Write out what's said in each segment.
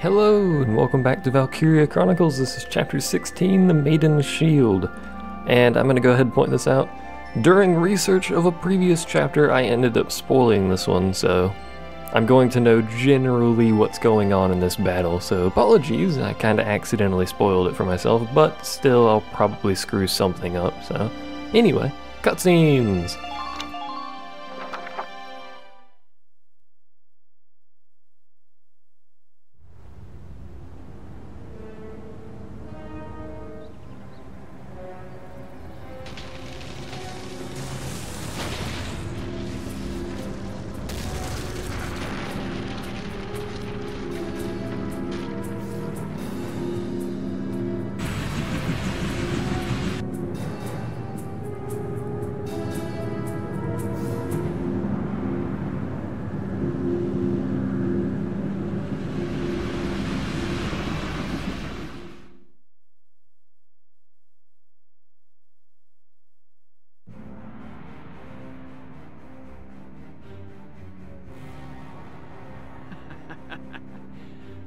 Hello, and welcome back to Valkyria Chronicles. This is Chapter 16, The Maiden Shield. And I'm going to go ahead and point this out. During research of a previous chapter, I ended up spoiling this one, so I'm going to know generally what's going on in this battle, so apologies, I kind of accidentally spoiled it for myself, but still I'll probably screw something up, so anyway, cutscenes!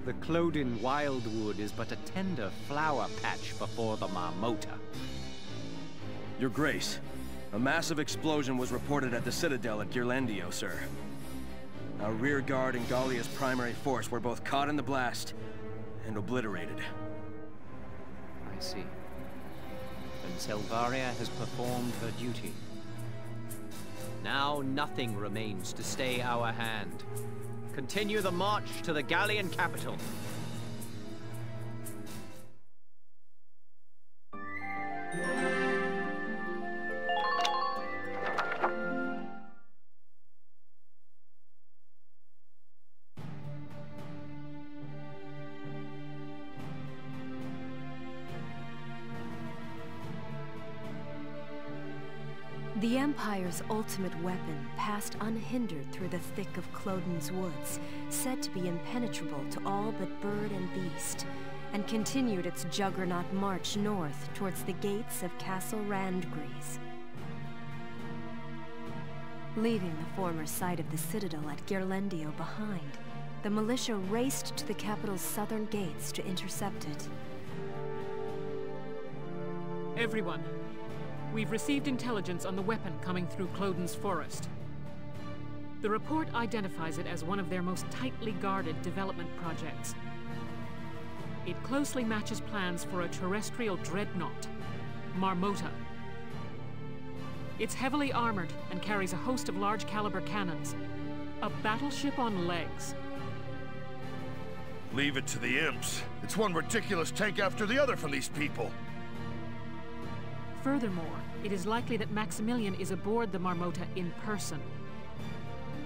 The Clodin wildwood is but a tender flower patch before the Marmota. Your Grace, a massive explosion was reported at the Citadel at Ghirlandaio, sir. Our rear guard and Gallia's primary force were both caught in the blast and obliterated. I see. Then Selvaria has performed her duty. Now nothing remains to stay our hand. Continue the march to the Gallian capital. The Empire's ultimate weapon passed unhindered through the thick of Clodin's woods, said to be impenetrable to all but bird and beast, and continued its juggernaut march north towards the gates of Castle Randgriz. Leaving the former site of the Citadel at Ghirlandaio behind, the militia raced to the capital's southern gates to intercept it. Everyone, we've received intelligence on the weapon coming through Clodin's forest. The report identifies it as one of their most tightly guarded development projects. It closely matches plans for a terrestrial dreadnought, Marmota. It's heavily armored and carries a host of large-caliber cannons. A battleship on legs. Leave it to the imps. It's one ridiculous tank after the other from these people. Furthermore, it is likely that Maximilian is aboard the Marmota in person.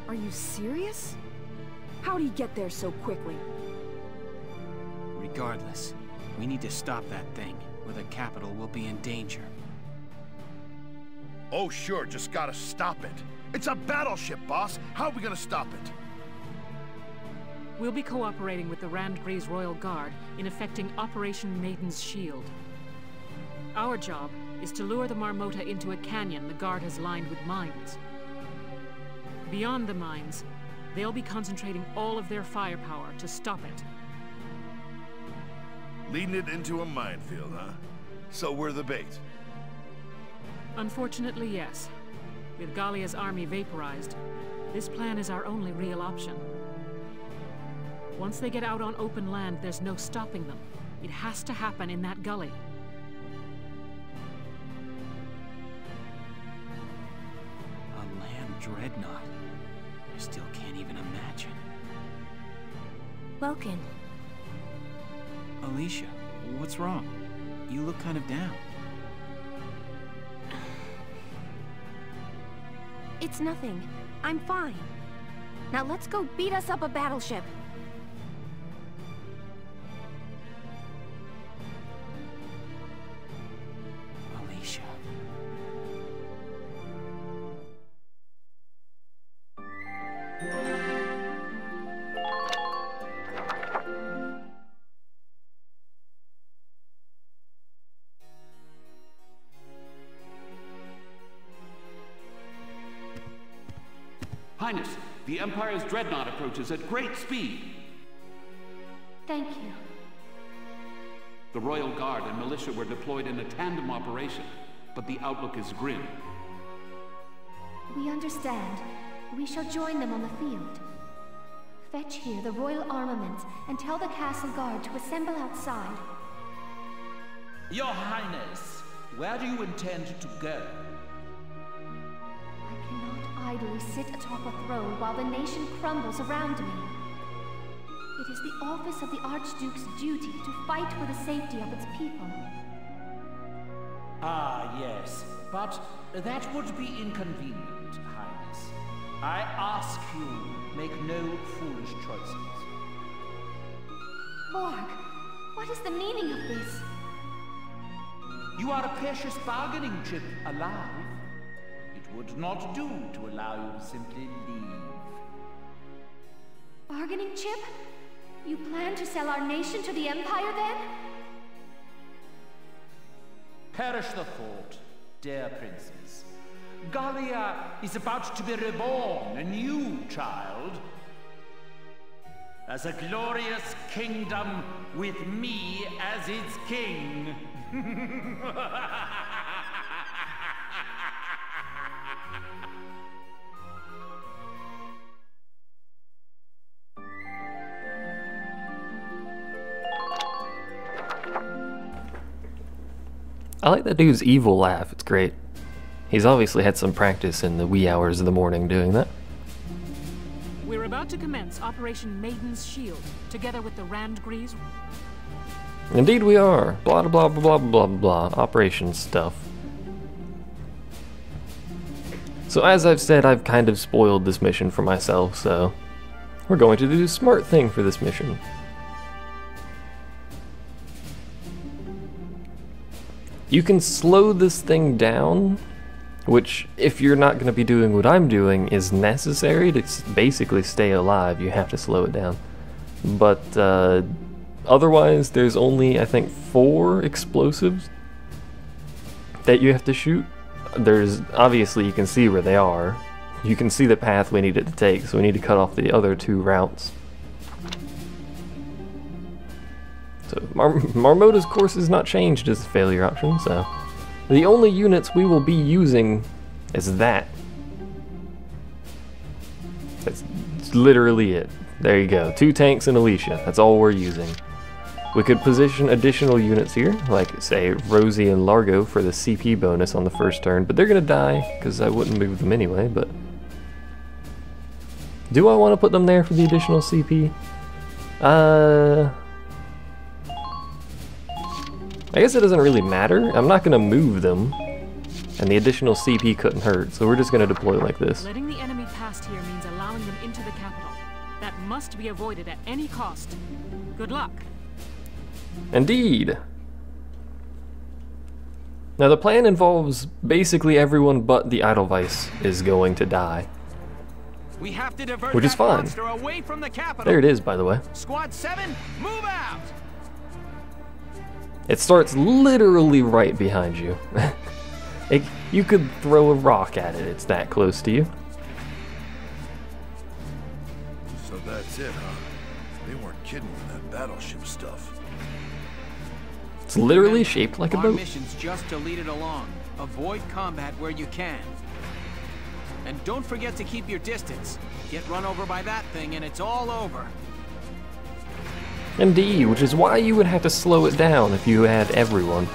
Are you serious? How'd he get there so quickly? Regardless, we need to stop that thing, or the capital will be in danger. Oh sure, just gotta stop it. It's a battleship, boss. How are we gonna stop it? We'll be cooperating with the Randgriz Royal Guard in effecting Operation Maiden's Shield. Our job is to lure the Marmota into a canyon the Guard has lined with mines. Beyond the mines, they'll be concentrating all of their firepower to stop it. Leading it into a minefield, huh? So we're the bait. Unfortunately, yes. With Gallia's army vaporized, this plan is our only real option. Once they get out on open land, there's no stopping them. It has to happen in that gully. Dreadnought. I still can't even imagine. Welkin. Alicia, what's wrong? You look kind of down. It's nothing. I'm fine. Now let's go beat us up a battleship. Alicia. Highness, the Empire's dreadnought approaches at great speed. Thank you. The Royal Guard and Militia were deployed in a tandem operation, but the outlook is grim. We understand. We shall join them on the field. Fetch here the royal armaments and tell the castle guard to assemble outside. Your Highness, where do you intend to go? I cannot idly sit atop a throne while the nation crumbles around me. It is the office of the Archduke's duty to fight for the safety of its people. Ah, yes, but that would be inconvenient, Highness. I ask you, make no foolish choices. Morg, what is the meaning of this? You are a precious bargaining chip alive. It would not do to allow you to simply leave. Bargaining chip? You plan to sell our nation to the Empire, then? Perish the thought, dear princess. Gallia is about to be reborn, a new child. As a glorious kingdom with me as its king. I like that dude's evil laugh, it's great. He's obviously had some practice in the wee hours of the morning doing that. We're about to commence Operation Maiden's Shield, together with the Randgrees. Indeed we are. Blah blah blah blah blah blah. Operation stuff. So as I've said, I've kind of spoiled this mission for myself, so we're going to do the smart thing for this mission. You can slow this thing down, which, if you're not going to be doing what I'm doing, is necessary to basically stay alive. You have to slow it down. But otherwise, there's only, I think, 4 explosives that you have to shoot. There's, obviously, you can see where they are. You can see the path we need it to take, so we need to cut off the other 2 routes. So Marmota's course is not changed as a failure option, so the only units we will be using is that. That's literally it. There you go. 2 tanks and Alicia. That's all we're using. We could position additional units here, like, say, Rosie and Largo for the CP bonus on the first turn, but they're gonna die, because I wouldn't move them anyway, but... Do I want to put them there for the additional CP? I guess it doesn't really matter. I'm not gonna move them, and the additional CP couldn't hurt, so we're just gonna deploy like this. Letting the enemy past here means allowing them into the capital. That must be avoided at any cost. Good luck. Indeed. Now the plan involves basically everyone but the Edelweiss is going to die. We have to divert which is fine. Monster away from the capital. There it is, by the way. Squad 7, move out. It starts literally right behind you. You could throw a rock at it, it's that close to you. So that's it, huh? They weren't kidding with that battleship stuff. It's literally shaped like a boat. Our mission's just to lead it along. Avoid combat where you can. And don't forget to keep your distance. Get run over by that thing and it's all over. Indeed, which is why you would have to slow it down if you had everyone.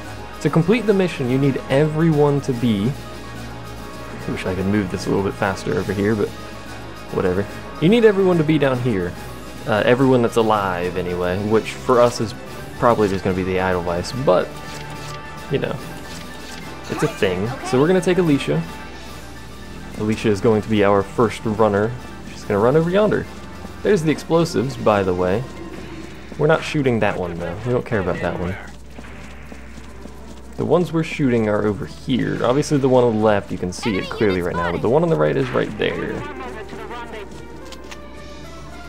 To complete the mission, you need everyone to be... I wish I could move this a little bit faster over here, but whatever. You need everyone to be down here. Everyone that's alive, anyway, which for us is probably just going to be the Edelweiss, but, you know, it's a thing. So we're going to take Alicia. Alicia is going to be our first runner. She's going to run over yonder. There's the explosives, by the way. We're not shooting that one, though. We don't care about that one. The ones we're shooting are over here. Obviously, the one on the left, you can see it clearly right now, but the one on the right is right there.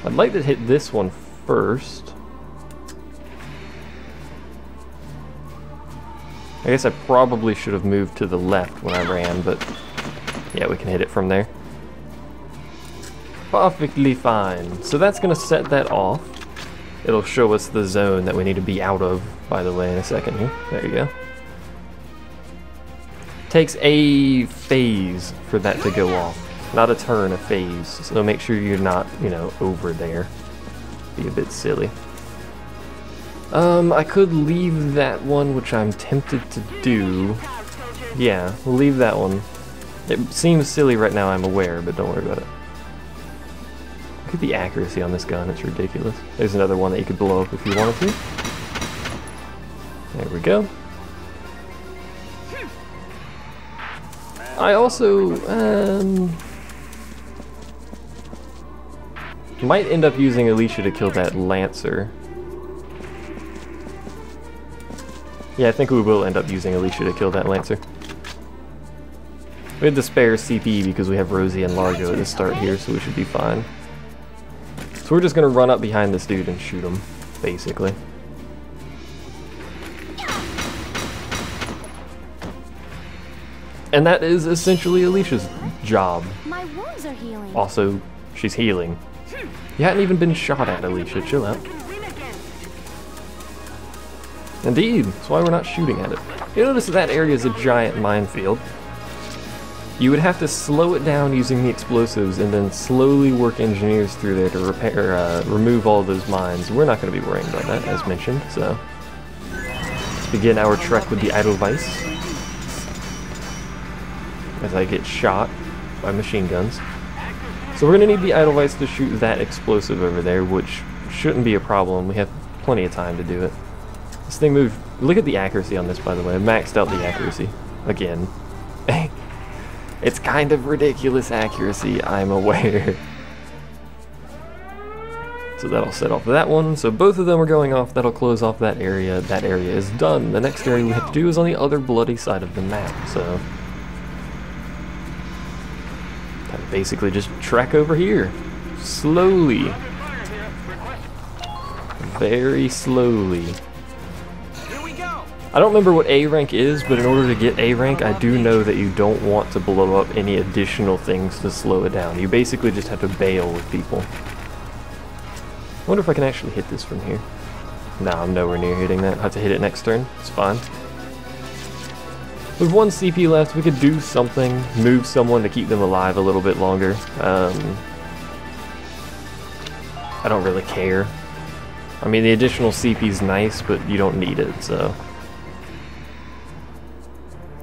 I'd like to hit this one first. I guess I probably should have moved to the left when I ran, but yeah, we can hit it from there. Perfectly fine. So that's going to set that off. It'll show us the zone that we need to be out of, by the way, in a second here. There you go. Takes a phase for that to go off. Not a turn, a phase. So make sure you're not, you know, over there. Be a bit silly. I could leave that one, which I'm tempted to do. Yeah, we'll leave that one. It seems silly right now, I'm aware, but don't worry about it. Look at the accuracy on this gun, it's ridiculous. There's another one that you could blow up if you wanted to. There we go. I also, might end up using Alicia to kill that Lancer. Yeah, I think we will end up using Alicia to kill that Lancer. We had the spare CP because we have Rosie and Largo at the start here, so we should be fine. So we're just gonna run up behind this dude and shoot him, basically. And that is essentially Alicia's job. My wounds are healing. Also, she's healing. You hadn't even been shot at, Alicia. Chill out. Indeed, that's why we're not shooting at it. You notice that area is a giant minefield. You would have to slow it down using the explosives and then slowly work engineers through there to repair, remove all those mines. We're not going to be worrying about that, as mentioned, so... Let's begin our trek with the Edelweiss. As I get shot by machine guns. So we're going to need the Edelweiss to shoot that explosive over there, which shouldn't be a problem. We have plenty of time to do it. This thing moved... Look at the accuracy on this, by the way. I maxed out the accuracy. Again. It's kind of ridiculous accuracy, I'm aware. So that'll set off that one. So both of them are going off. That'll close off that area. That area is done. The next area we have to do is on the other bloody side of the map, so... basically just trek over here. Slowly. Very slowly. I don't remember what A rank is, but in order to get A rank, I do know that you don't want to blow up any additional things to slow it down. You basically just have to bail with people. I wonder if I can actually hit this from here. Nah, I'm nowhere near hitting that. I have to hit it next turn. It's fine. With one CP left, we could do something, move someone to keep them alive a little bit longer. I don't really care. I mean, the additional CP is nice, but you don't need it, so...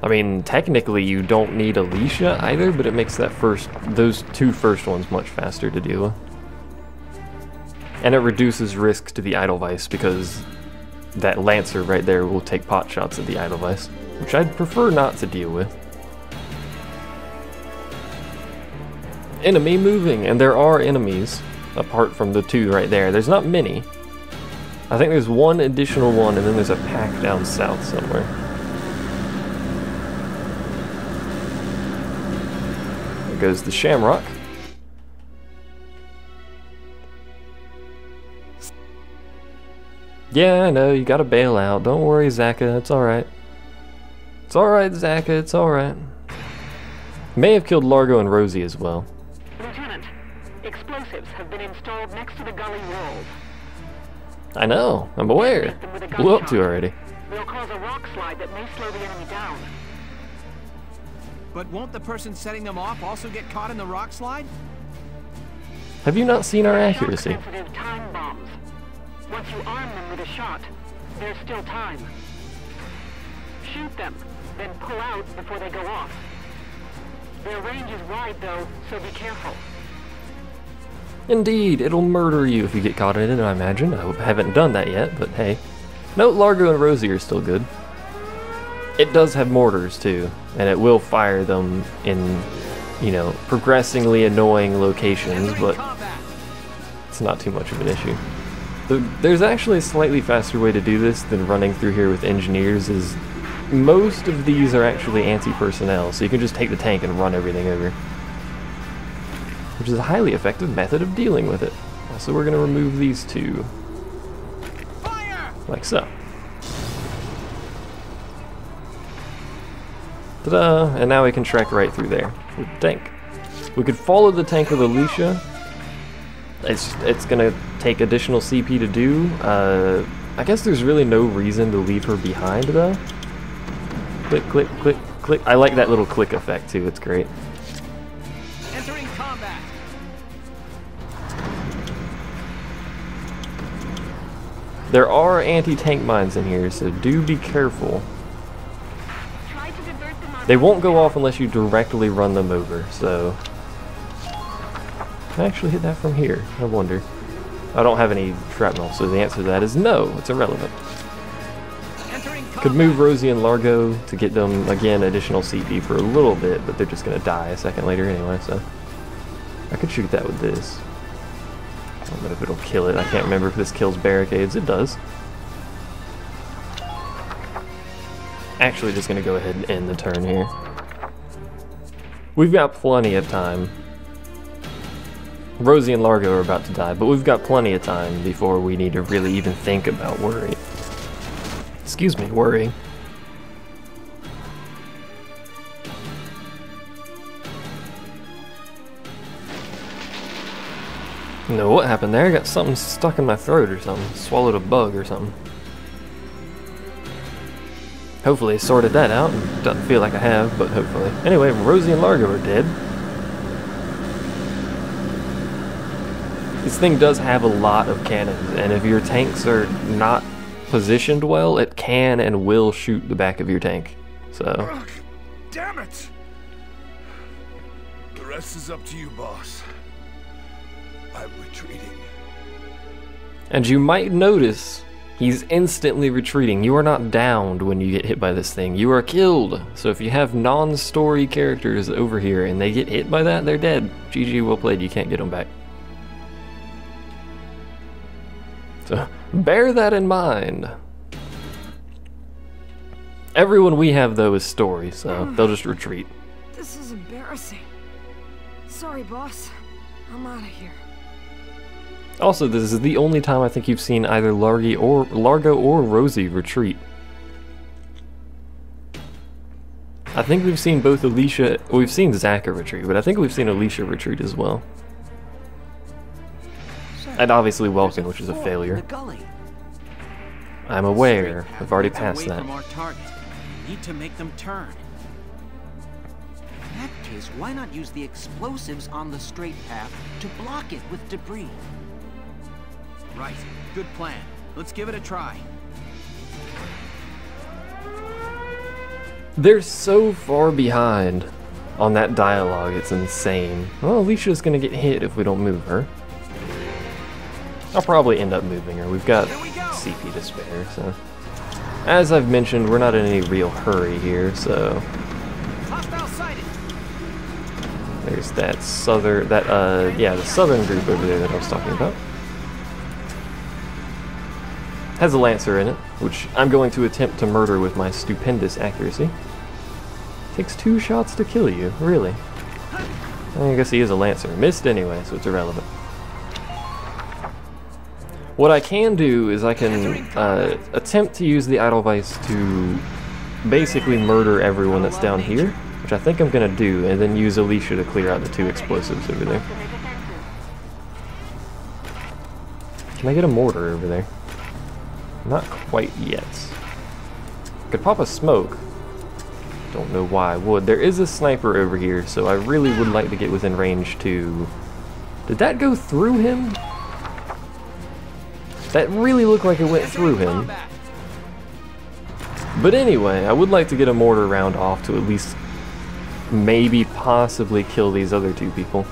I mean, technically you don't need Alicia either, but it makes that those two first ones much faster to deal with. And it reduces risk to the Edelweiss because that Lancer right there will take pot shots at the Edelweiss, which I'd prefer not to deal with. Enemy moving, and there are enemies apart from the two right there. There's not many. I think there's one additional one, and then there's a pack down south somewhere. There goes the Shamrock. Yeah, I know, you gotta bail out. Don't worry, Zaka, it's alright. It's alright, Zaka, it's alright. May have killed Largo and Rosie as well. Lieutenant, explosives have been installed next to the gully walls. I know, I'm aware. Blew up to already. They'll cause a rock slide that may slow the enemy down. But won't the person setting them off also get caught in the rock slide? Have you not seen our accuracy? Shock-sensitive time bombs. Once you arm them with a shot, there's still time. Shoot them, then pull out before they go off. Their range is wide though, so be careful. Indeed, it'll murder you if you get caught in it, I imagine. I haven't done that yet, but hey. No, Largo and Rosie are still good. It does have mortars too, and it will fire them in, you know, progressingly annoying locations, but it's not too much of an issue. There's actually a slightly faster way to do this than running through here with engineers, is most of these are actually anti-personnel, so you can just take the tank and run everything over. Which is a highly effective method of dealing with it. So we're going to remove these two. Fire! Like so. Ta-da! And now we can trek right through there with the tank. We could follow the tank with Alicia. it's gonna take additional CP to do. I guess there's really no reason to leave her behind though. Click, click, click, click. I like that little click effect too, it's great. Entering combat. There are anti-tank mines in here, so do be careful. They won't go off unless you directly run them over, so... Can I actually hit that from here? I wonder. I don't have any shrapnel, so the answer to that is no, it's irrelevant. Could move Rosie and Largo to get them, again, additional CP for a little bit, but they're just gonna die a second later anyway, so... I could shoot that with this. I don't know if it'll kill it. I can't remember if this kills barricades. It does. Actually, just gonna go ahead and end the turn here. We've got plenty of time. Rosie and Largo are about to die, but we've got plenty of time before we need to really even think about worrying. Excuse me, worrying. No, what happened there? I got something stuck in my throat or something. Swallowed a bug or something. Hopefully I sorted that out. Doesn't feel like I have, but hopefully. Anyway, Rosie and Largo are dead. This thing does have a lot of cannons, and if your tanks are not positioned well, it can and will shoot the back of your tank. So. Ugh, damn it! The rest is up to you, boss. I'm retreating. And you might notice he's instantly retreating. You are not downed when you get hit by this thing. You are killed. So if you have non-story characters over here and they get hit by that, they're dead. GG, well played. You can't get them back. So bear that in mind. Everyone we have, though, is story, so they'll just retreat. This is embarrassing. Sorry, boss. I'm out of here. Also, this is the only time I think you've seen either Largo or Rosie retreat. I think we've seen both Alicia... Well, we've seen Zaka retreat, but I think we've seen Alicia retreat as well. And obviously Welkin, which is a failure. I'm aware. I've already passed that. From our target. Need to make them turn. In that case, why not use the explosives on the straight path to block it with debris? Right. Good plan. Let's give it a try. They're so far behind on that dialogue, it's insane. Well, Alicia's gonna get hit if we don't move her. I'll probably end up moving her. We've got CP to spare, so... As I've mentioned, we're not in any real hurry here, so... There's that southern... yeah, the southern group over there that I was talking about. Has a Lancer in it, which I'm going to attempt to murder with my stupendous accuracy. Takes 2 shots to kill you, really. I guess he is a Lancer. Missed anyway, so it's irrelevant. What I can do is I can attempt to use the Edelweiss to basically murder everyone that's down here, which I think I'm going to do, and then use Alicia to clear out the 2 explosives over there. Can I get a mortar over there? Not quite yet. Could pop a smoke. Don't know why I would. There is a sniper over here, so I really would like to get within range to... Did that go through him? That really looked like it went through him. But anyway, I would like to get a mortar round off to at least maybe possibly kill these other 2 people.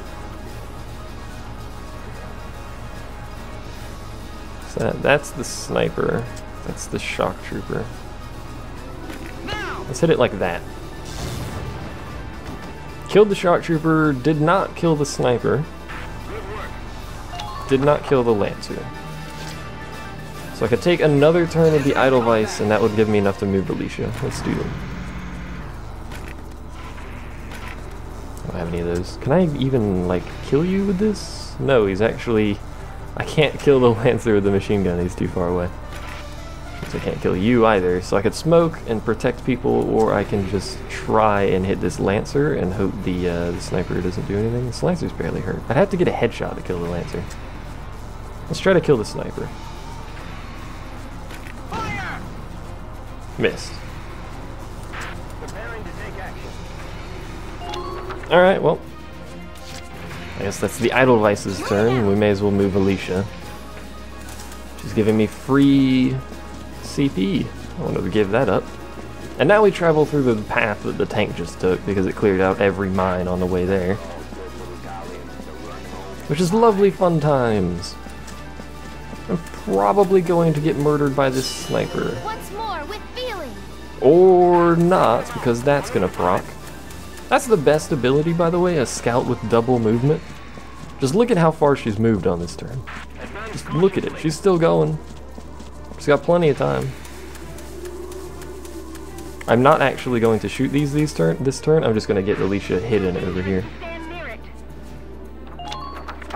So that's the sniper. That's the shock trooper. Let's hit it like that. Killed the shock trooper, did not kill the sniper. Did not kill the Lancer. So I could take another turn of the Edelweiss, and that would give me enough to move Alicia. Let's do it. I don't have any of those. Can I even, like, kill you with this? No, he's actually... I can't kill the Lancer with the machine gun. He's too far away. So I can't kill you either. So I could smoke and protect people, or I can just try and hit this Lancer and hope the sniper doesn't do anything. This Lancer's barely hurt. I'd have to get a headshot to kill the Lancer. Let's try to kill the sniper. Fire! Missed. Alright, well. I guess that's the Edelweiss's turn. We may as well move Alicia. She's giving me free CP. I wanted to give that up. And now we travel through the path that the tank just took because it cleared out every mine on the way there. Which is lovely fun times. I'm probably going to get murdered by this sniper. Once more with feeling. Or not, because that's gonna proc. That's the best ability, by the way, a scout with double movement. Just look at how far she's moved on this turn. Just look at it, she's still going. She's got plenty of time. I'm not actually going to shoot this turn, I'm just gonna get Alicia hidden over here.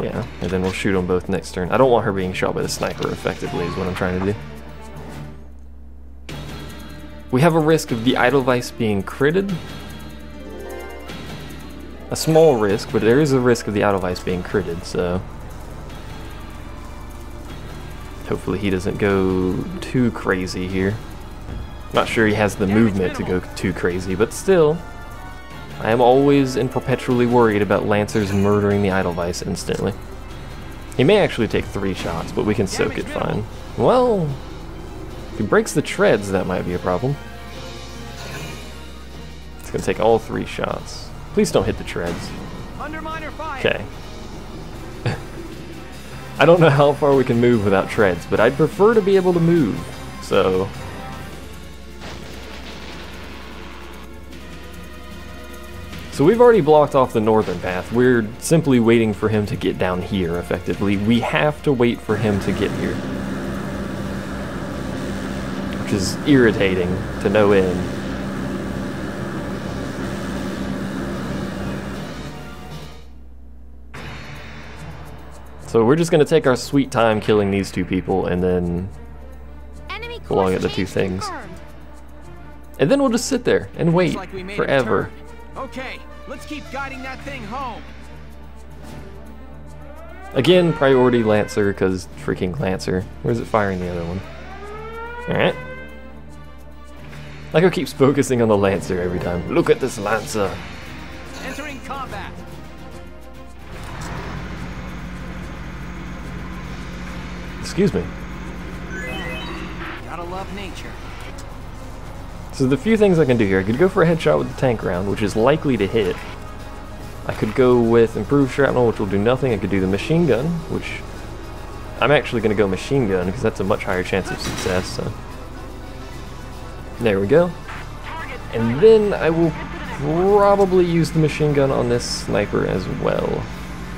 Yeah, and then we'll shoot them both next turn. I don't want her being shot by the sniper effectively is what I'm trying to do. We have a risk of the Edelweiss being critted. A small risk, but there is a risk of the Edelweiss being critted, so... hopefully he doesn't go too crazy here. Not sure he has the movement to go too crazy, but still... I am always and perpetually worried about Lancers murdering the Edelweiss instantly. He may actually take 3 shots, but we can soak it fine. Well, if he breaks the treads, that might be a problem. It's gonna take all 3 shots. Please don't hit the treads. Okay. I don't know how far we can move without treads, but I'd prefer to be able to move, so... So we've already blocked off the northern path. We're simply waiting for him to get down here, effectively. We have to wait for him to get here. Which is irritating to no end. So we're just going to take our sweet time killing these 2 people and then belong at the 2 things. And then we'll just sit there and wait forever. Okay, let's keep guiding that thing home. Again, priority Lancer, because freaking Lancer. Where's it firing the other one? Alright. Like it keeps focusing on the Lancer every time. Look at this Lancer. Entering combat. Excuse me. Gotta love nature. So the few things I can do here, I could go for a headshot with the tank round, which is likely to hit. I could go with improved shrapnel, which will do nothing. I could do the machine gun, which I'm actually going to go machine gun because that's a much higher chance of success. So. There we go. And then I will probably use the machine gun on this sniper as well,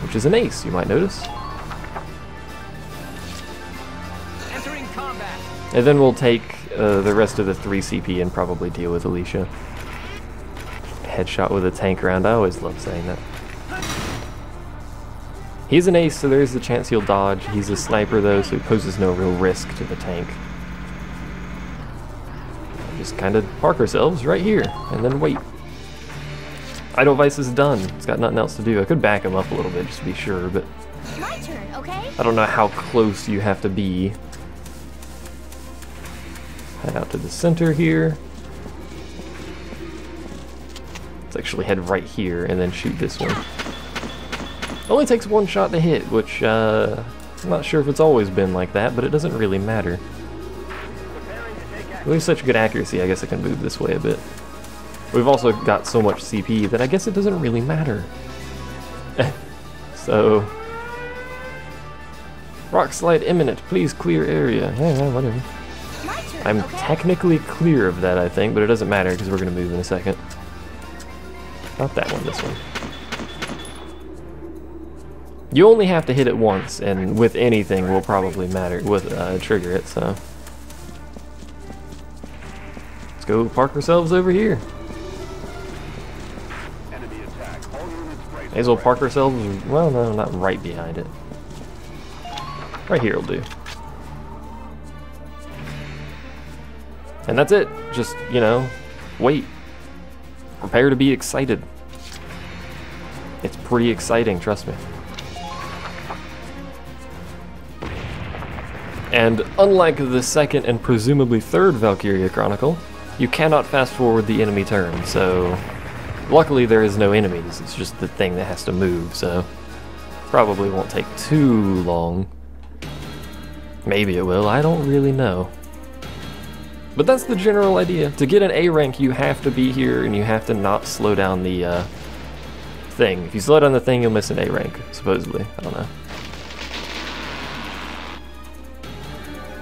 which is an ace, you might notice. Entering combat. And then we'll take the rest of the 3 CP and probably deal with Alicia. Headshot with a tank round, I always love saying that. He's an ace, so there's the chance he'll dodge. He's a sniper though, so he poses no real risk to the tank. Just kind of park ourselves right here, and then wait. Edelweiss is done. It's got nothing else to do. I could back him up a little bit just to be sure, but... My turn, okay? I don't know how close you have to be. Head out to the center here. Let's actually head right here and then shoot this one. Only takes 1 shot to hit, which I'm not sure if it's always been like that, but it doesn't really matter. We have such good accuracy, I guess I can move this way a bit. We've also got so much CP that I guess it doesn't really matter. So... Rock slide imminent, please clear area. Yeah, whatever. I'm technically clear of that, I think, but it doesn't matter because we're going to move in a second. Not that one, this one. You only have to hit it once, and with anything will probably trigger it, so... Let's go park ourselves over here. May as well park ourselves, well, no, not right behind it. Right here will do. And that's it. Just, you know, wait. Prepare to be excited. It's pretty exciting, trust me. And unlike the second and presumably third Valkyria Chronicle, you cannot fast forward the enemy turn, so luckily there is no enemies, it's just the thing that has to move, so probably won't take too long. Maybe it will, I don't really know. But that's the general idea. To get an A rank, you have to be here and you have to not slow down the thing. If you slow down the thing, you'll miss an A rank, supposedly. I don't know.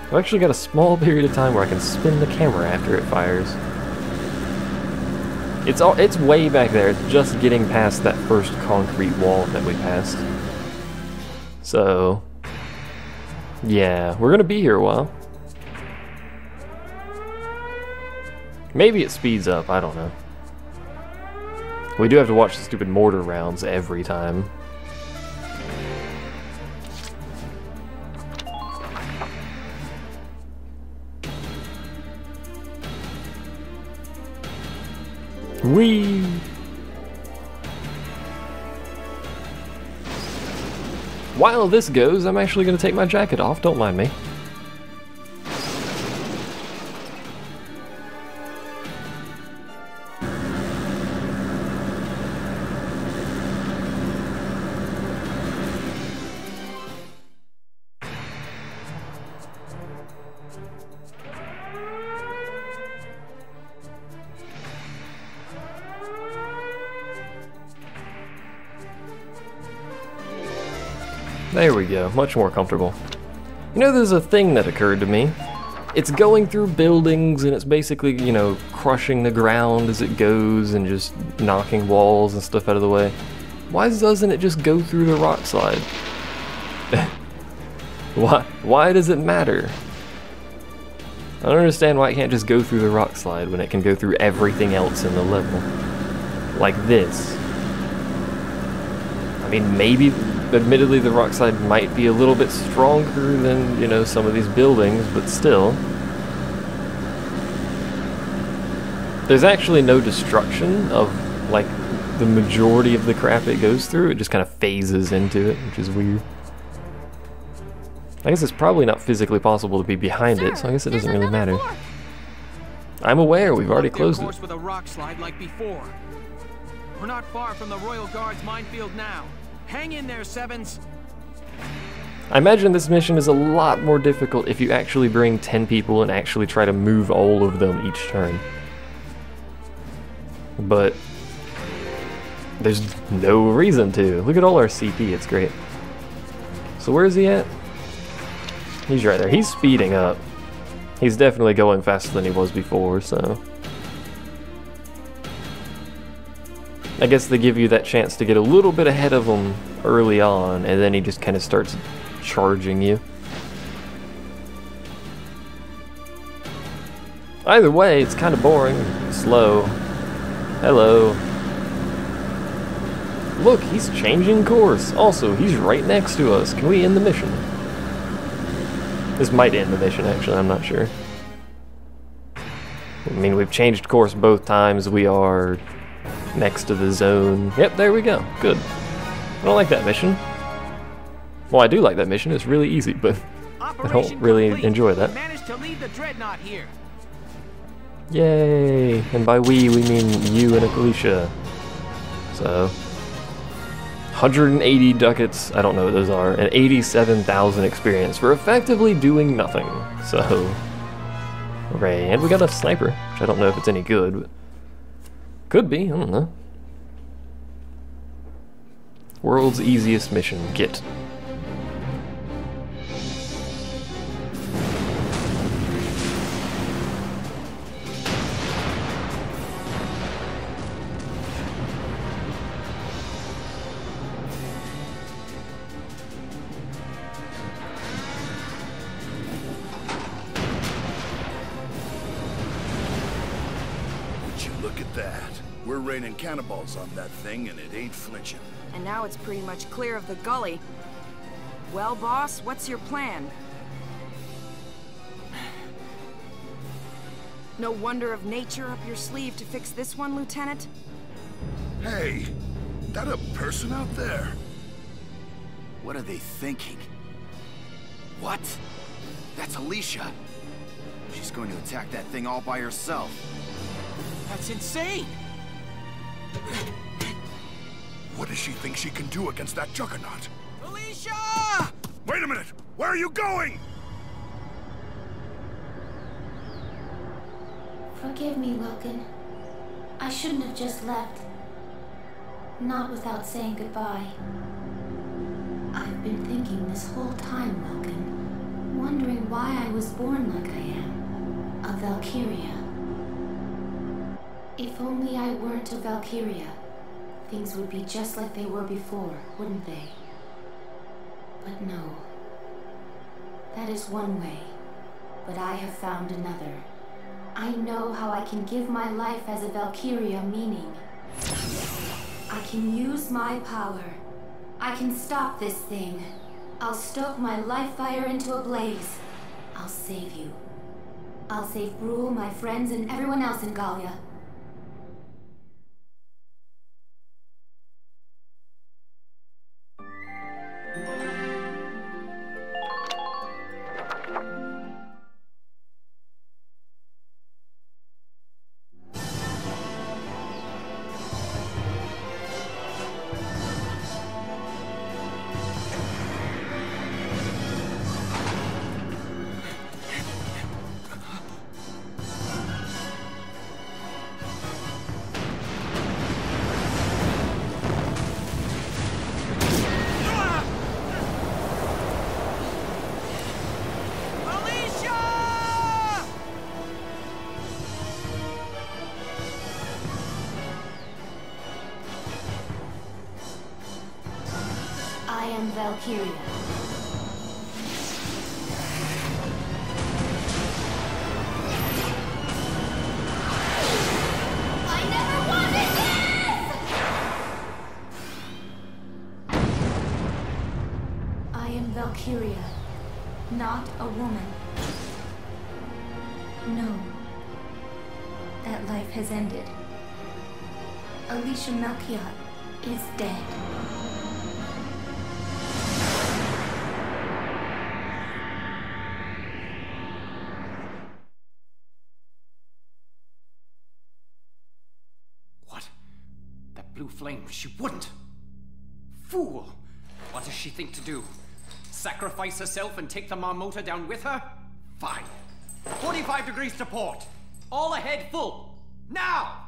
I've actually got a small period of time where I can spin the camera after it fires. It's way back there. It's just getting past that first concrete wall that we passed. So, yeah, we're gonna be here a while. Maybe it speeds up, I don't know. We do have to watch the stupid mortar rounds every time. Whee! While this goes, I'm actually going to take my jacket off, don't mind me. There we go, much more comfortable. You know, there's a thing that occurred to me. It's going through buildings and it's basically, you know, crushing the ground as it goes and just knocking walls and stuff out of the way. Why doesn't it just go through the rock slide? Why does it matter? I don't understand why it can't just go through the rock slide when it can go through everything else in the level. Like this. I mean, maybe, admittedly, the rock slide might be a little bit stronger than, you know, some of these buildings, but still. There's actually no destruction of, like, the majority of the crap it goes through. It just kind of phases into it, which is weird. I guess it's probably not physically possible to be behind it, so I guess it doesn't really matter. I'm aware, we've already closed it. With a rock slide like before. We're not far from the Royal Guard's minefield now. Hang in there, Sevens. I imagine this mission is a lot more difficult if you actually bring 10 people and actually try to move all of them each turn. But there's no reason to. Look at all our CP, it's great. So where is he at? He's right there. He's speeding up. He's definitely going faster than he was before, so I guess they give you that chance to get a little bit ahead of him early on, and then he just kind of starts charging you. Either way, it's kind of boring, slow. Hello. Look, he's changing course. Also, he's right next to us. Can we end the mission? This might end the mission, actually, I'm not sure. I mean, we've changed course both times. We are next to the zone. Yep, there we go. Good. I don't like that mission. Well, I do like that mission. It's really easy, but I don't really enjoy that. Managed to leave the dreadnought here. Yay! And by we mean you and Alicia. So 180 ducats, I don't know what those are, and 87,000 experience for effectively doing nothing. So, hooray. And we got a sniper, which I don't know if it's any good, but could be, I don't know. World's easiest mission, get. We're raining cannonballs on that thing and it ain't flinching. And now it's pretty much clear of the gully. Well, boss, what's your plan? No wonder of nature up your sleeve to fix this one, Lieutenant? Hey, that a person out there? What are they thinking? What? That's Alicia. She's going to attack that thing all by herself. That's insane! What does she think she can do against that juggernaut? Alicia! Wait a minute! Where are you going? Forgive me, Welkin. I shouldn't have just left. Not without saying goodbye. I've been thinking this whole time, Welkin, wondering why I was born like I am. A Valkyria. If only I weren't a Valkyria, things would be just like they were before, wouldn't they? But no. That is one way, but I have found another. I know how I can give my life as a Valkyria meaning. I can use my power. I can stop this thing. I'll stoke my life fire into a blaze. I'll save you. I'll save Brule, my friends, and everyone else in Gallia. Valkyria. I never wanted this! I am Valkyria, not a woman. No. That life has ended. Alicia Melchiot is dead. Flame, she wouldn't. Fool! What does she think to do? Sacrifice herself and take the Marmota down with her? Fine. 45 degrees to port. All ahead full. Now!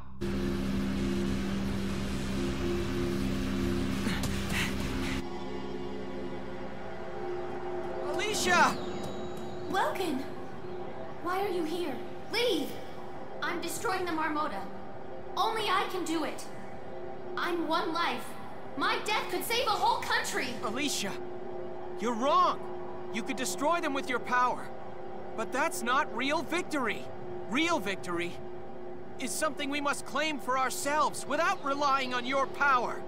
Alicia! Welkin! Why are you here? Leave! I'm destroying the Marmota. Only I can do it. I'm one life. My death could save a whole country! Alicia, you're wrong. You could destroy them with your power. But that's not real victory. Real victory is something we must claim for ourselves without relying on your power.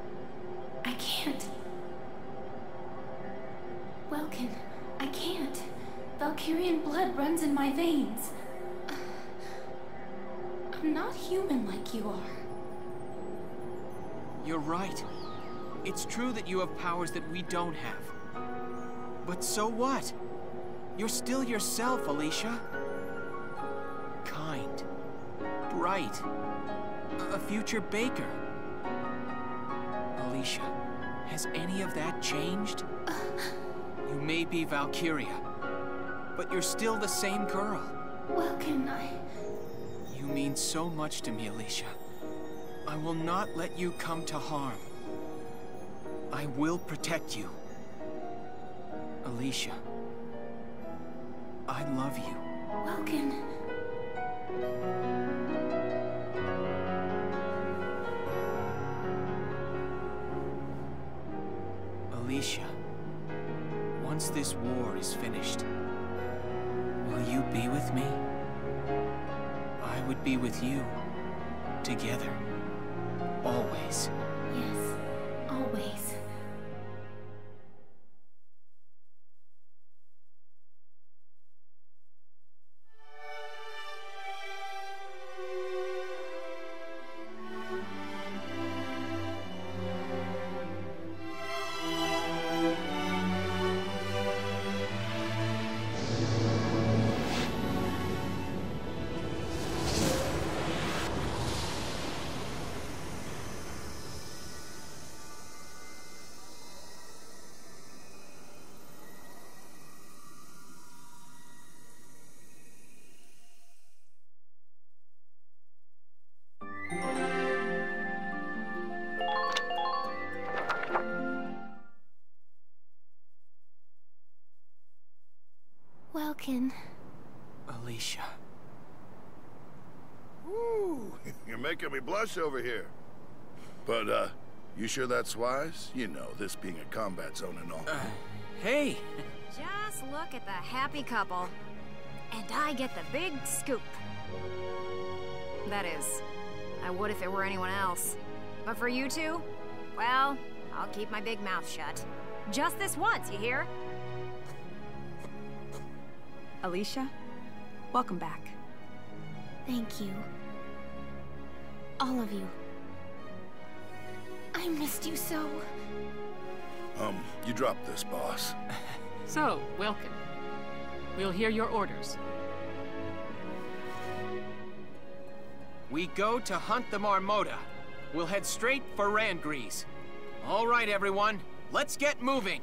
I can't. Welkin, I can't. Valkyrian blood runs in my veins. I'm not human like you are. You're right. It's true that you have powers that we don't have. But so what? You're still yourself, Alicia. Kind. Bright. A future baker. Alicia, has any of that changed? You may be Valkyria, but you're still the same girl. Welkin, You mean so much to me, Alicia. I will not let you come to harm. I will protect you. Alicia, I love you. Welkin. Alicia, once this war is finished, will you be with me? I would be with you, together. Always. Yes, always. Welkin. Alicia. Ooh, you're making me blush over here. But, you sure that's wise? You know, this being a combat zone and all. Hey! Just look at the happy couple. And I get the big scoop. That is, I would if it were anyone else. But for you two, well, I'll keep my big mouth shut. Just this once, you hear? Alicia, welcome back. Thank you. All of you. I missed you so. You dropped this, boss. So, Welkin. We'll hear your orders. We go to hunt the Marmota. We'll head straight for Randgrease. All right, everyone. Let's get moving.